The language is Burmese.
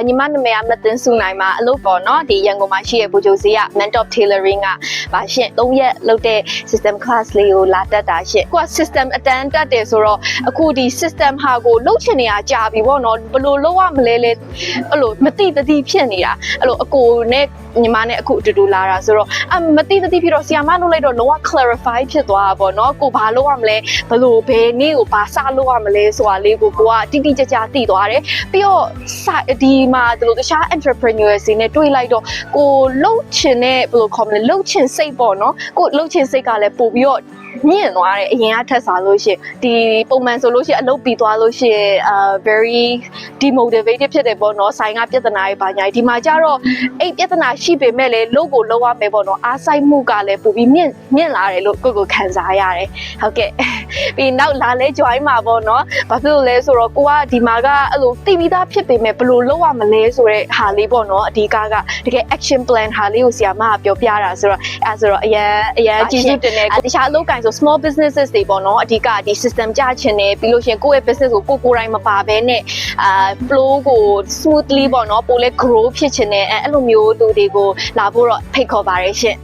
ညီမနာမည်ကမတင်စုနိုင်မှာအလုပ်ပေါ့နော်ဒီရန်ကုန်မှာရှိရဘူဂျိုစီက mentor tailoring ကပါရှင်3ရက်လုပ်တဲ့ system class လေးကိုလာတက်တာရှင်ကိုက system အတန်းတက်တယ်ဆိုတော့အခုဒီ system ဟာကိုလုပ်ချင်နေတာကြာပြီပေါ့နော်ဘယ်လိုလုပ်ရမလဲလဲအဲ့လိုမတိတတိဖြစ်နေတာအဲ့လိုအကိုနဲ့ညီမနဲ့အခုအတူတူလာတာဆိုတော့မတိတတိဖြစ်တော့ဆီယာမလုပ်လိုက်တော့လုံးဝ clarify ဖြစ်သွားတာပေါ့နော်ကိုဘာလုပ်ရမလဲဘယ်လိုဘယ်နေ့ကိုဘာစလုပ်ရမလဲဆိုတာလေးကိုကတိတိကျကျသိသွားတယ်ပြီးတော့ဒီမှာဒီလိုတခြား entrepreneurs တွေနဲ့တွေ့လိုက်တော့ကိုလှုပ်ချင်တဲ့ဘယ်လိုခေါ်မလဲလှုပ်ချင်စိတ်ပေါ့နော်ကိုလှုပ်ချင်စိတ်ကလည်းပို့ပြီးတော့မြင့်သွားတယ်အရင်ကထက်စားလို့ရှိရင်ဒီပုံမှန်ဆိုလို့ရှိရင်အလုပ်ပြီးသွားလို့ရှိရင်very demotivated ဖြစ်တယ်ပေါ့နော်ဆိုင်ကပြဿနာတွေပါညာဒီမှာကျတော့အဲ့ပြဿနာရှိပေမဲ့လည်းလုပ်ကိုလုပ်ရမယ်ပေါ့နော်အားဆိုင်မှုကလည်းပို့ပြီးမြင့်လာတယ်လို့ကိုခံစားရတယ်ဟုတ်ကဲ့ပြီးနောက်လာလဲ join မှာပေါ့နော်ဘာဖြစ်လို့လဲဆိုတော့ကိုကဒီမှာကအဲ့လိုသိပြီးသားဖြစ်ပေမဲ့ဘယ်လိုလုပ်ရမလဲဆိုတဲ့ဟာလေးပေါ့နော်အဓိကတကယ် action plan ဟာလေးကိုဆရာမကပြောပြတာဆိုတော့အဲ့ဆိုတော့အရန်ကျေးဇူးတင်တယ်တခြားအလုပ်ကိုင်ဆို small businesses တွေပေါ့နော်အဓိကဒီ system ကြချင်တယ်ပြီးလို့ရှိရင်ကိုယ့်ရဲ့ business ကိုကိုယ်တိုင်မပါဘဲနဲ့flow ကို smoothly ပေါ့နော်ပိုလဲ grow ဖြစ်ချင်တယ်အဲ့လိုမျိုးလူတွေကိုလာဖို့တော့ဖိတ်ခေါ်ပါတယ်ရှင်